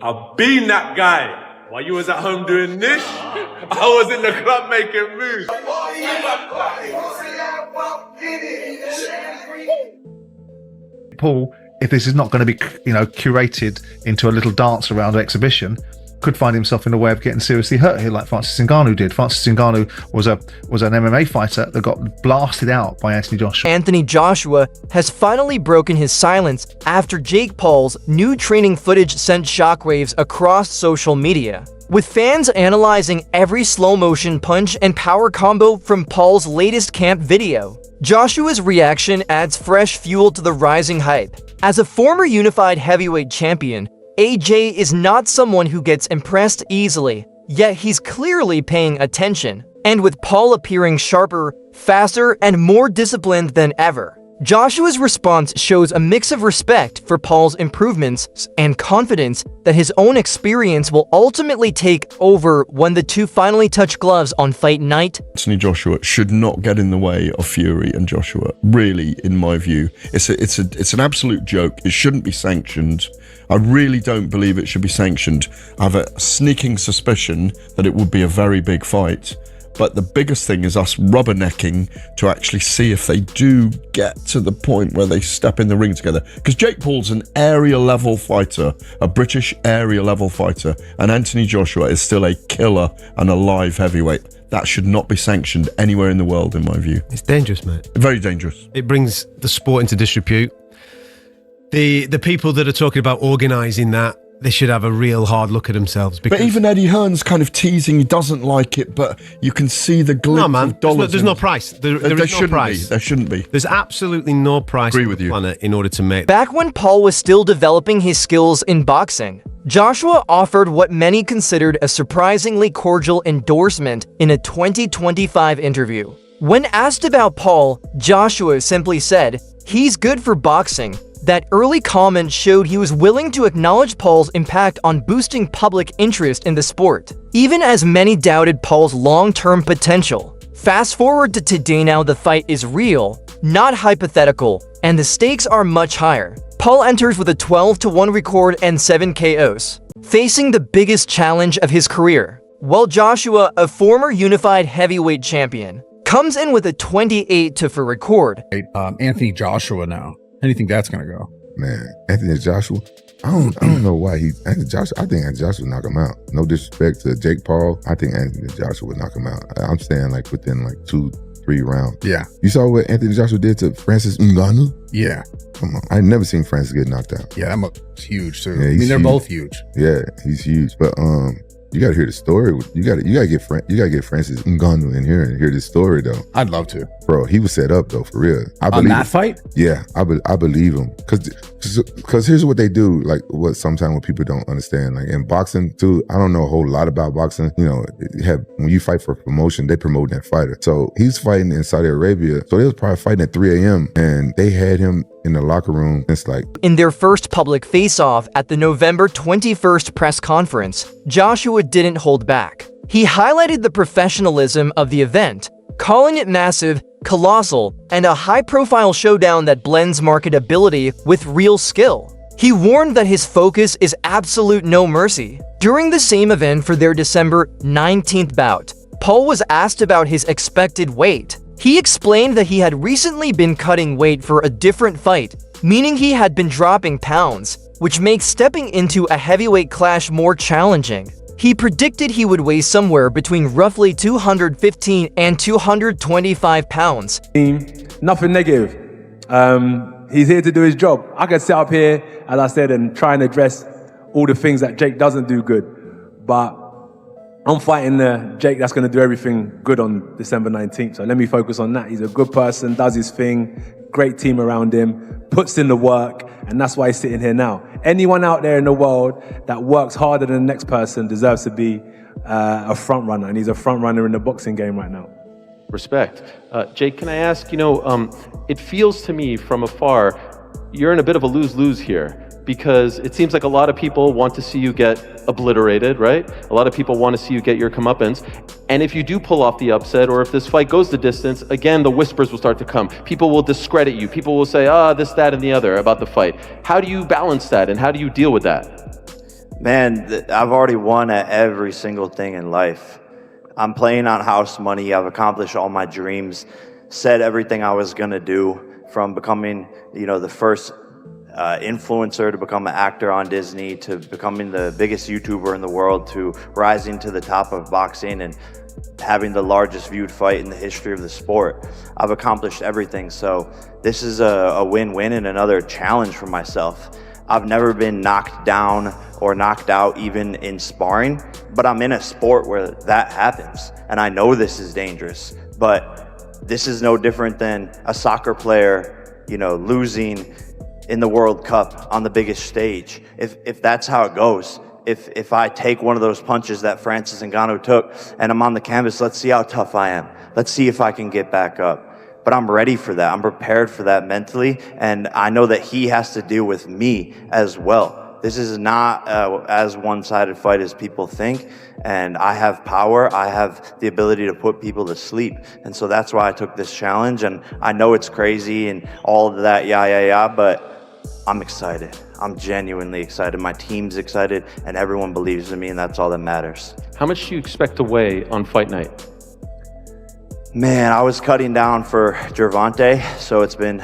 I've been that guy. While you was at home doing this, I was in the club making moves. Paul, if this is not going to be, curated into a little dance around exhibition, could find himself in the way of getting seriously hurt here, like Francis Ngannou did. Francis Ngannou was an MMA fighter that got blasted out by Anthony Joshua. Anthony Joshua has finally broken his silence after Jake Paul's new training footage sent shockwaves across social media, with fans analyzing every slow-motion punch and power combo from Paul's latest camp video. Joshua's reaction adds fresh fuel to the rising hype. As a former unified heavyweight champion, AJ is not someone who gets impressed easily, yet he's clearly paying attention. And with Paul appearing sharper, faster, and more disciplined than ever, Joshua's response shows a mix of respect for Paul's improvements and confidence that his own experience will ultimately take over when the two finally touch gloves on fight night. Anthony Joshua should not get in the way of Fury and Joshua. Really, in my view, it's an absolute joke. It shouldn't be sanctioned. I really don't believe it should be sanctioned. I have a sneaking suspicion that it would be a very big fight. But the biggest thing is us rubbernecking to actually see if they do get to the point where they step in the ring together. Because Jake Paul's an area level fighter, a British area level fighter, and Anthony Joshua is still a killer and a live heavyweight. That should not be sanctioned anywhere in the world, in my view. It's dangerous, mate. Very dangerous. It brings the sport into disrepute. The people that are talking about organising that, they should have a real hard look at themselves. But even Eddie Hearn's kind of teasing he doesn't like it, but you can see the glimpse of dollars. There's no price. There is no price. There shouldn't be. There's absolutely no price on the planet in order to make. Back when Paul was still developing his skills in boxing, Joshua offered what many considered a surprisingly cordial endorsement in a 2025 interview. When asked about Paul, Joshua simply said, "He's good for boxing." That early comment showed he was willing to acknowledge Paul's impact on boosting public interest in the sport, even as many doubted Paul's long-term potential. Fast forward to today now, the fight is real, not hypothetical, and the stakes are much higher. Paul enters with a 12-1 record and 7 KOs, facing the biggest challenge of his career, while Joshua, a former unified heavyweight champion, comes in with a 28-4 record. Anthony Joshua now. How do you think that's going to go? Man, Anthony Joshua, I don't know why I think Anthony Joshua would knock him out. No disrespect to Jake Paul, I think Anthony Joshua would knock him out. I'm saying like within like 2-3 rounds. Yeah. You saw what Anthony Joshua did to Francis Ngannou? Yeah. Come on. I've never seen Francis get knocked out. Yeah, that's huge too. Yeah, I mean, they're both huge. Yeah, he's huge. But you got to hear the story. You got to get Francis Ngannou in here and hear this story though. I'd love to. Bro, he was set up though, for real. On that fight? Yeah, I believe him. Cause here's what they do, like what sometimes what people don't understand. Like in boxing too, I don't know a whole lot about boxing. When you fight for promotion, they promote that fighter. So he's fighting in Saudi Arabia. So they was probably fighting at 3 a.m. and they had him in the locker room. It's like in their first public face-off at the November 21st press conference, Joshua didn't hold back. He highlighted the professionalism of the event, calling it massive, colossal, and a high-profile showdown that blends marketability with real skill. He warned that his focus is absolute no mercy. During the same event for their December 19th bout, Paul was asked about his expected weight. He explained that he had recently been cutting weight for a different fight, meaning he had been dropping pounds, which makes stepping into a heavyweight clash more challenging. He predicted he would weigh somewhere between roughly 215 and 225 pounds. Nothing negative. He's here to do his job. I could sit up here, as I said, and try and address all the things that Jake doesn't do good. But I'm fighting Jake that's going to do everything good on December 19th. So let me focus on that. He's a good person, does his thing, great team around him, puts in the work, and that's why he's sitting here now. Anyone out there in the world that works harder than the next person deserves to be a front runner, and he's a front runner in the boxing game right now. Respect. Jake, can I ask, it feels to me from afar, you're in a bit of a lose-lose here, because it seems like a lot of people want to see you get obliterated, right? A lot of people want to see you get your comeuppance. And if you do pull off the upset, or if this fight goes the distance, again, the whispers will start to come. People will discredit you. People will say, this, that, and the other about the fight. How do you balance that, and how do you deal with that? Man, I've already won at every single thing in life. I'm playing on house money. I've accomplished all my dreams, said everything I was gonna do, from becoming, the first influencer to become an actor on Disney, to becoming the biggest YouTuber in the world, to rising to the top of boxing and having the largest viewed fight in the history of the sport. I've accomplished everything, so this is a win-win and another challenge for myself. I've never been knocked down or knocked out even in sparring, but I'm in a sport where that happens, and I know this is dangerous, but this is no different than a soccer player, losing in the World Cup on the biggest stage. If that's how it goes, if I take one of those punches that Francis Ngannou took and I'm on the canvas, let's see how tough I am. Let's see if I can get back up. But I'm ready for that. I'm prepared for that mentally, and I know that he has to deal with me as well. This is not as one-sided fight as people think, and I have power. I have the ability to put people to sleep, and so that's why I took this challenge. And I know it's crazy and all of that, but I'm excited. I'm genuinely excited. My team's excited, and everyone believes in me, and that's all that matters. How much do you expect to weigh on fight night? Man, I was cutting down for Gervonta, so it's been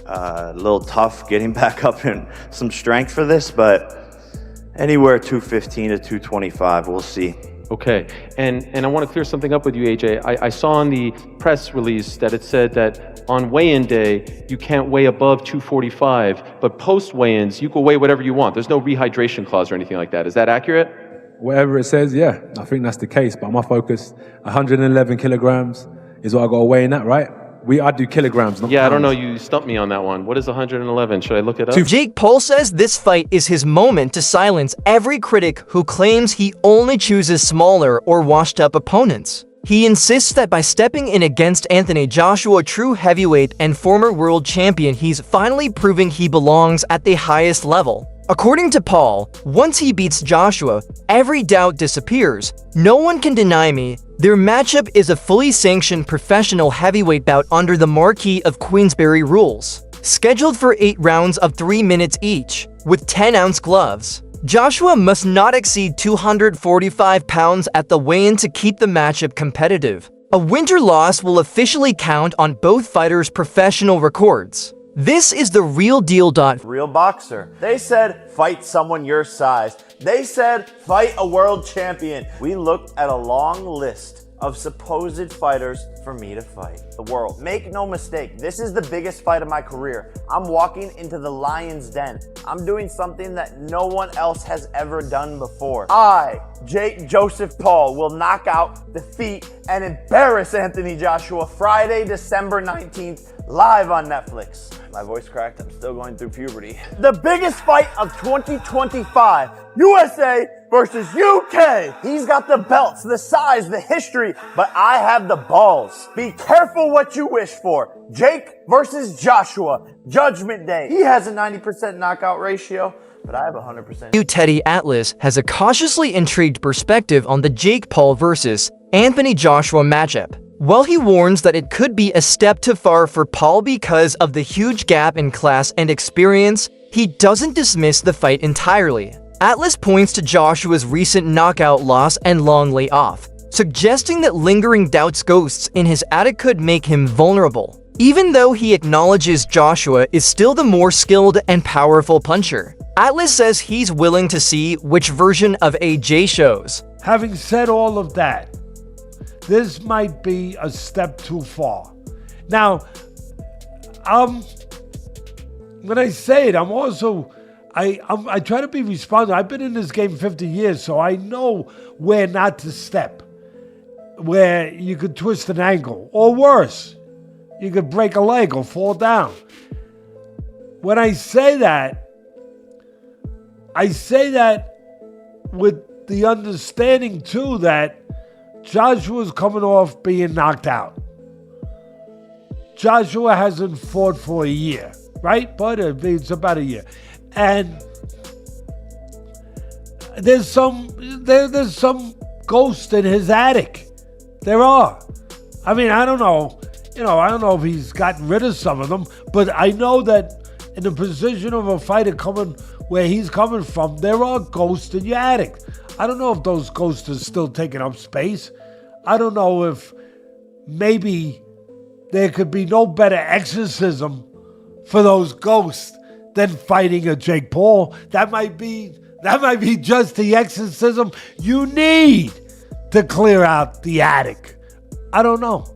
a little tough getting back up in some strength for this, but anywhere 215 to 225, we'll see. Okay, and I want to clear something up with you, AJ. I saw in the press release that it said that on weigh-in day, you can't weigh above 245, but post weigh-ins, you can weigh whatever you want. There's no rehydration clause or anything like that. Is that accurate? Whatever it says, yeah, I think that's the case. But my focus, 111 kilograms is what I got to weigh in at, right? I do kilograms, not Yeah, pounds. I don't know. You stumped me on that one. What is 111? Should I look it up? Jake Paul says this fight is his moment to silence every critic who claims he only chooses smaller or washed-up opponents. He insists that by stepping in against Anthony Joshua, true heavyweight and former world champion, he's finally proving he belongs at the highest level. According to Paul, once he beats Joshua, every doubt disappears. No one can deny me. Their matchup is a fully sanctioned professional heavyweight bout under the Marquis of Queensberry rules, scheduled for 8 rounds of 3 minutes each, with 10-ounce gloves. Joshua must not exceed 245 pounds at the weigh-in to keep the matchup competitive. A winter loss will officially count on both fighters' professional records. This is the real deal. Real boxer. They said, fight someone your size. They said, fight a world champion. We looked at a long list of supposed fighters for me to fight. The world. Make no mistake, this is the biggest fight of my career. I'm walking into the lion's den. I'm doing something that no one else has ever done before. I, Jake Joseph Paul, will knock out, defeat, and embarrass Anthony Joshua Friday, December 19th, live on Netflix. My voice cracked, I'm still going through puberty. The biggest fight of 2025, USA versus UK. He's got the belts, the size, the history, but I have the balls. Be careful what you wish for. Jake versus Joshua, Judgment Day. He has a 90% knockout ratio, but I have 100%. Teddy Atlas has a cautiously intrigued perspective on the Jake Paul versus Anthony Joshua matchup. While he warns that it could be a step too far for Paul because of the huge gap in class and experience, he doesn't dismiss the fight entirely. Atlas points to Joshua's recent knockout loss and long layoff, suggesting that lingering doubts ghosts in his attic could make him vulnerable, even though he acknowledges Joshua is still the more skilled and powerful puncher. Atlas says he's willing to see which version of AJ shows. Having said all of that, this might be a step too far. Now, when I say it, I'm also, I try to be responsible. I've been in this game 50 years, so I know where not to step, where you could twist an ankle, or worse, you could break a leg or fall down. When I say that with the understanding, too, that Joshua's coming off being knocked out. Joshua hasn't fought for a year, right? But it's about a year. And there's some ghost in his attic. There are. I mean, I don't know. I don't know if he's gotten rid of some of them, but I know that in the position of a fighter coming where he's coming from, there are ghosts in your attic. I don't know if those ghosts are still taking up space. I don't know if maybe there could be no better exorcism for those ghosts than fighting a Jake Paul. That might be just the exorcism you need to clear out the attic. I don't know.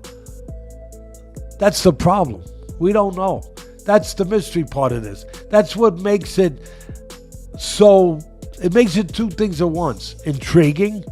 That's the problem. We don't know. That's the mystery part of this. That's what makes it so, it makes it two things at once. Intriguing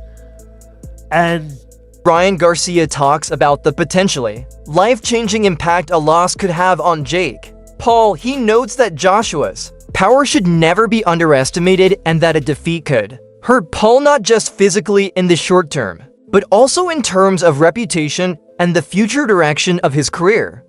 and... Ryan Garcia talks about the potentially life-changing impact a loss could have on Jake Paul. He notes that Joshua's power should never be underestimated and that a defeat could hurt Paul not just physically in the short term, but also in terms of reputation and the future direction of his career.